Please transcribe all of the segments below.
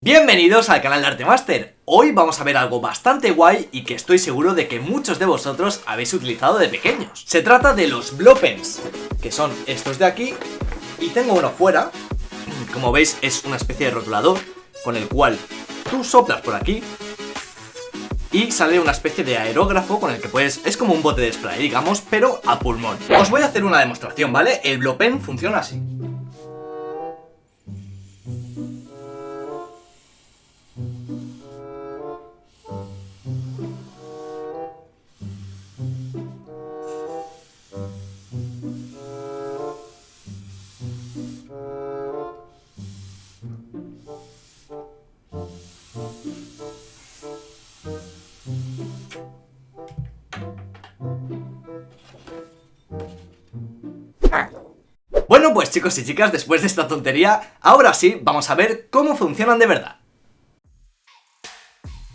Bienvenidos al canal de Artemaster. Hoy vamos a ver algo bastante guay y que estoy seguro de que muchos de vosotros habéis utilizado de pequeños. Se trata de los Blow-Pens, que son estos de aquí, y tengo uno fuera. Como veis es una especie de rotulador con el cual tú soplas por aquí y sale una especie de aerógrafo con el que puedes... Es como un bote de spray, digamos, pero a pulmón. Os voy a hacer una demostración, ¿vale? El Blow-Pen funciona así. Bueno, pues chicos y chicas, después de esta tontería, ahora sí, vamos a ver cómo funcionan de verdad.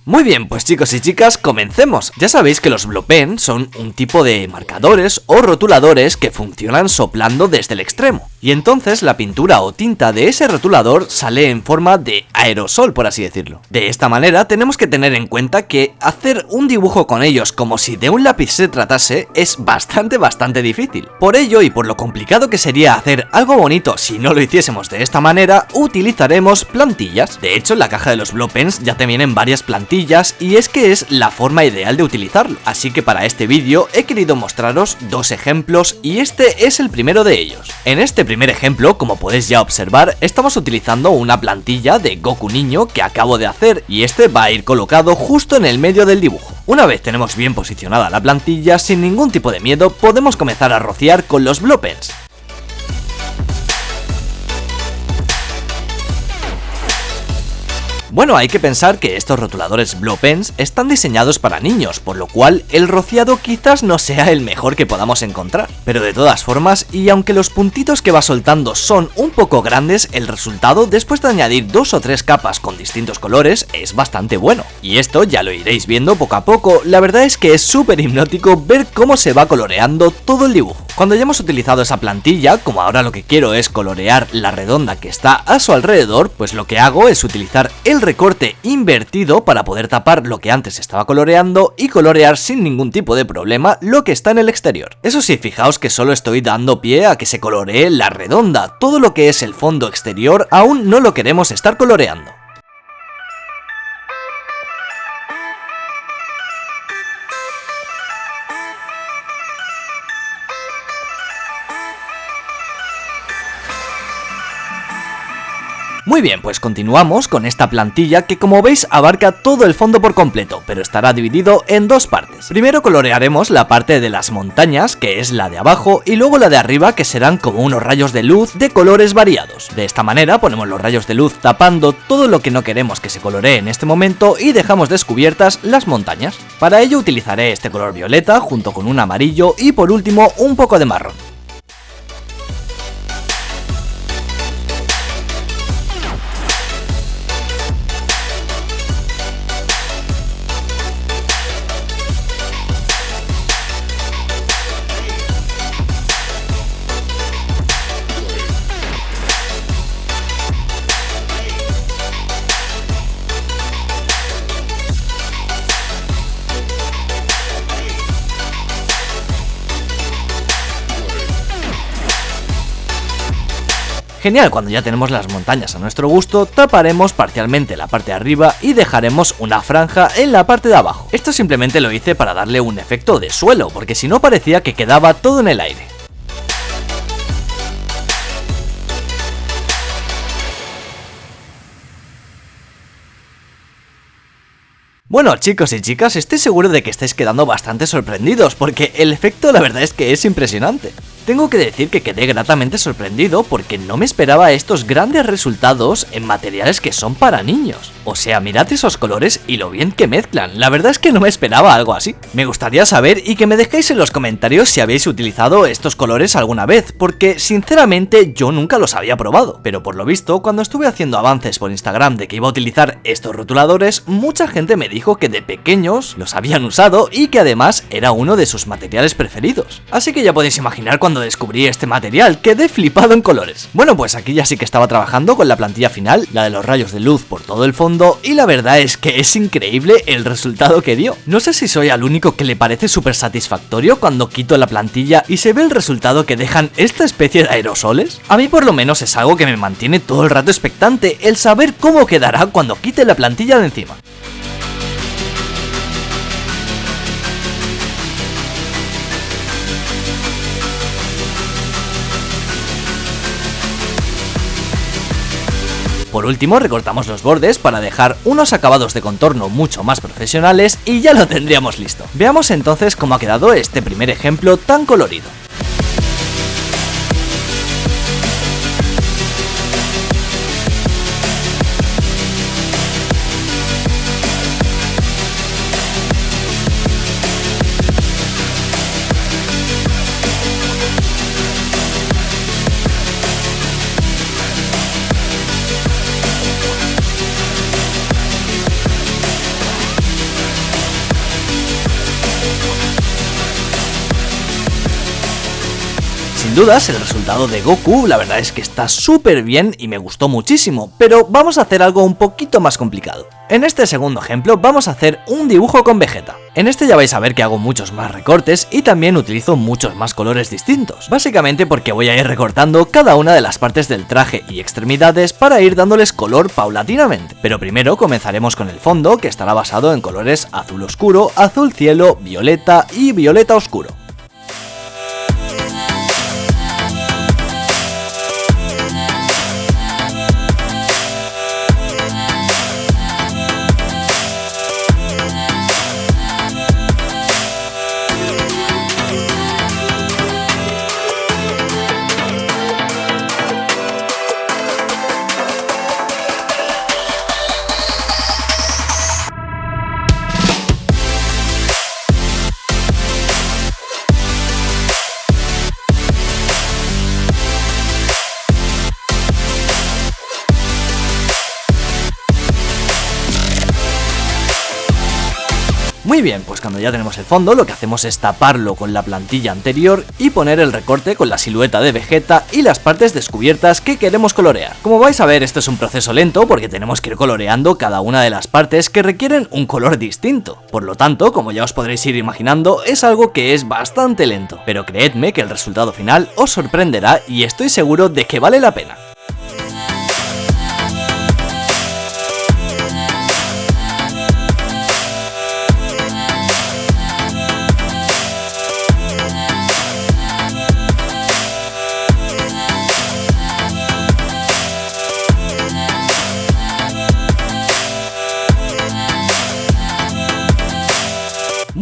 Muy bien, pues chicos y chicas, comencemos. Ya sabéis que los Blow-Pen son un tipo de marcadores o rotuladores que funcionan soplando desde el extremo. Y entonces la pintura o tinta de ese rotulador sale en forma de aerosol, por así decirlo. De esta manera tenemos que tener en cuenta que hacer un dibujo con ellos como si de un lápiz se tratase es bastante difícil. Por ello y por lo complicado que sería hacer algo bonito si no lo hiciésemos de esta manera, utilizaremos plantillas. De hecho, en la caja de los Blow-Pens ya te vienen varias plantillas y es que es la forma ideal de utilizarlo. Así que para este vídeo he querido mostraros dos ejemplos y este es el primero de ellos. En este primer ejemplo, como podéis ya observar, estamos utilizando una plantilla de Goku niño que acabo de hacer y este va a ir colocado justo en el medio del dibujo. Una vez tenemos bien posicionada la plantilla, sin ningún tipo de miedo podemos comenzar a rociar con los Blow-Pens. Bueno, hay que pensar que estos rotuladores Blow-Pens están diseñados para niños, por lo cual el rociado quizás no sea el mejor que podamos encontrar. Pero de todas formas, y aunque los puntitos que va soltando son un poco grandes, el resultado después de añadir 2 o 3 capas con distintos colores es bastante bueno. Y esto ya lo iréis viendo poco a poco, la verdad es que es súper hipnótico ver cómo se va coloreando todo el dibujo. Cuando ya hemos utilizado esa plantilla, como ahora lo que quiero es colorear la redonda que está a su alrededor, pues lo que hago es utilizar el recorte invertido para poder tapar lo que antes estaba coloreando y colorear sin ningún tipo de problema lo que está en el exterior. Eso sí, fijaos que solo estoy dando pie a que se coloree la redonda, todo lo que es el fondo exterior aún no lo queremos estar coloreando. Muy bien, pues continuamos con esta plantilla que como veis abarca todo el fondo por completo, pero estará dividido en dos partes. Primero colorearemos la parte de las montañas, que es la de abajo, y luego la de arriba, que serán como unos rayos de luz de colores variados. De esta manera ponemos los rayos de luz tapando todo lo que no queremos que se coloree en este momento y dejamos descubiertas las montañas. Para ello utilizaré este color violeta junto con un amarillo y por último un poco de marrón. Genial, cuando ya tenemos las montañas a nuestro gusto, taparemos parcialmente la parte de arriba y dejaremos una franja en la parte de abajo. Esto simplemente lo hice para darle un efecto de suelo, porque si no parecía que quedaba todo en el aire. Bueno, chicos y chicas, estoy seguro de que estáis quedando bastante sorprendidos, porque el efecto la verdad es que es impresionante. Tengo que decir que quedé gratamente sorprendido porque no me esperaba estos grandes resultados en materiales que son para niños. O sea, mirad esos colores y lo bien que mezclan, la verdad es que no me esperaba algo así. Me gustaría saber y que me dejéis en los comentarios si habéis utilizado estos colores alguna vez, porque sinceramente yo nunca los había probado. Pero por lo visto, cuando estuve haciendo avances por Instagram de que iba a utilizar estos rotuladores, mucha gente me dijo que de pequeños los habían usado y que además era uno de sus materiales preferidos. Así que ya podéis imaginar cuando cuando descubrí este material, quedé flipado en colores. Bueno, pues aquí ya sí que estaba trabajando con la plantilla final, la de los rayos de luz por todo el fondo, y la verdad es que es increíble el resultado que dio. No sé si soy al único que le parece súper satisfactorio cuando quito la plantilla y se ve el resultado que dejan esta especie de aerosoles. A mí por lo menos es algo que me mantiene todo el rato expectante, el saber cómo quedará cuando quite la plantilla de encima. Por último, recortamos los bordes para dejar unos acabados de contorno mucho más profesionales y ya lo tendríamos listo. Veamos entonces cómo ha quedado este primer ejemplo tan colorido. Sin dudas, el resultado de Goku la verdad es que está súper bien y me gustó muchísimo, pero vamos a hacer algo un poquito más complicado. En este segundo ejemplo vamos a hacer un dibujo con Vegeta. En este ya vais a ver que hago muchos más recortes y también utilizo muchos más colores distintos, básicamente porque voy a ir recortando cada una de las partes del traje y extremidades para ir dándoles color paulatinamente. Pero primero comenzaremos con el fondo, que estará basado en colores azul oscuro, azul cielo, violeta y violeta oscuro. Muy bien, pues cuando ya tenemos el fondo, lo que hacemos es taparlo con la plantilla anterior y poner el recorte con la silueta de Vegeta y las partes descubiertas que queremos colorear. Como vais a ver, esto es un proceso lento porque tenemos que ir coloreando cada una de las partes que requieren un color distinto. Por lo tanto, como ya os podréis ir imaginando, es algo que es bastante lento. Pero creedme que el resultado final os sorprenderá y estoy seguro de que vale la pena.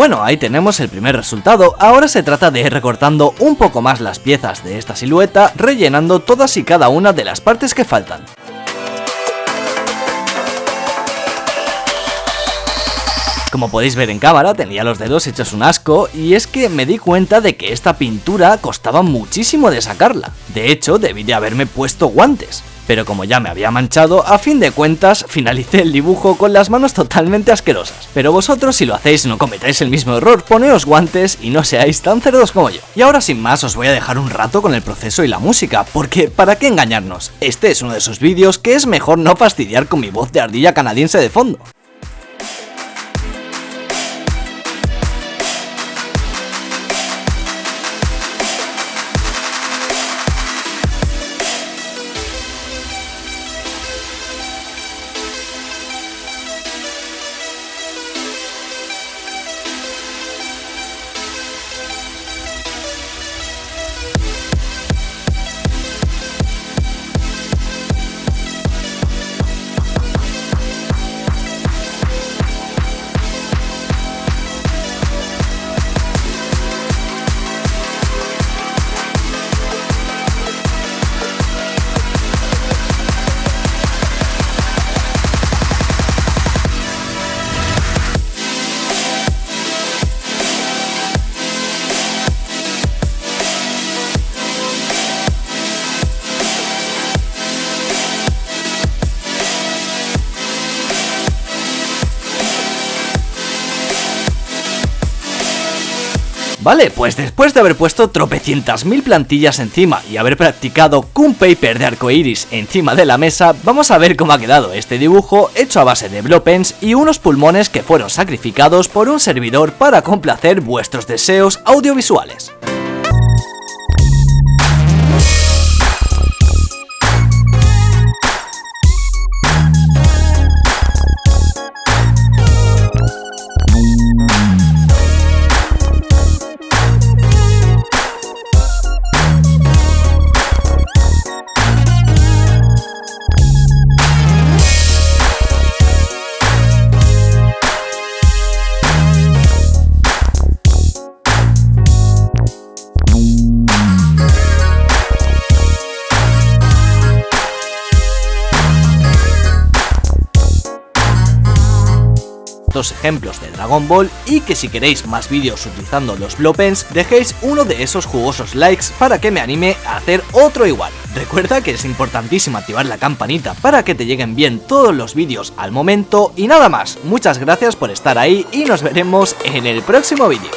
Bueno, ahí tenemos el primer resultado. Ahora se trata de ir recortando un poco más las piezas de esta silueta, rellenando todas y cada una de las partes que faltan. Como podéis ver en cámara, tenía los dedos hechos un asco y es que me di cuenta de que esta pintura costaba muchísimo de sacarla. De hecho, debí de haberme puesto guantes. Pero como ya me había manchado, a fin de cuentas finalicé el dibujo con las manos totalmente asquerosas. Pero vosotros, si lo hacéis, no cometáis el mismo error, poneos guantes y no seáis tan cerdos como yo. Y ahora sin más os voy a dejar un rato con el proceso y la música, porque ¿para qué engañarnos? Este es uno de esos vídeos que es mejor no fastidiar con mi voz de ardilla canadiense de fondo. Vale, pues después de haber puesto tropecientas mil plantillas encima y haber practicado un paper de arcoiris encima de la mesa, vamos a ver cómo ha quedado este dibujo hecho a base de Blowpens y unos pulmones que fueron sacrificados por un servidor para complacer vuestros deseos audiovisuales. Dos ejemplos de Dragon Ball y que si queréis más vídeos utilizando los Blowpens, dejéis uno de esos jugosos likes para que me anime a hacer otro igual. Recuerda que es importantísimo activar la campanita para que te lleguen bien todos los vídeos al momento y nada más. Muchas gracias por estar ahí y nos veremos en el próximo vídeo.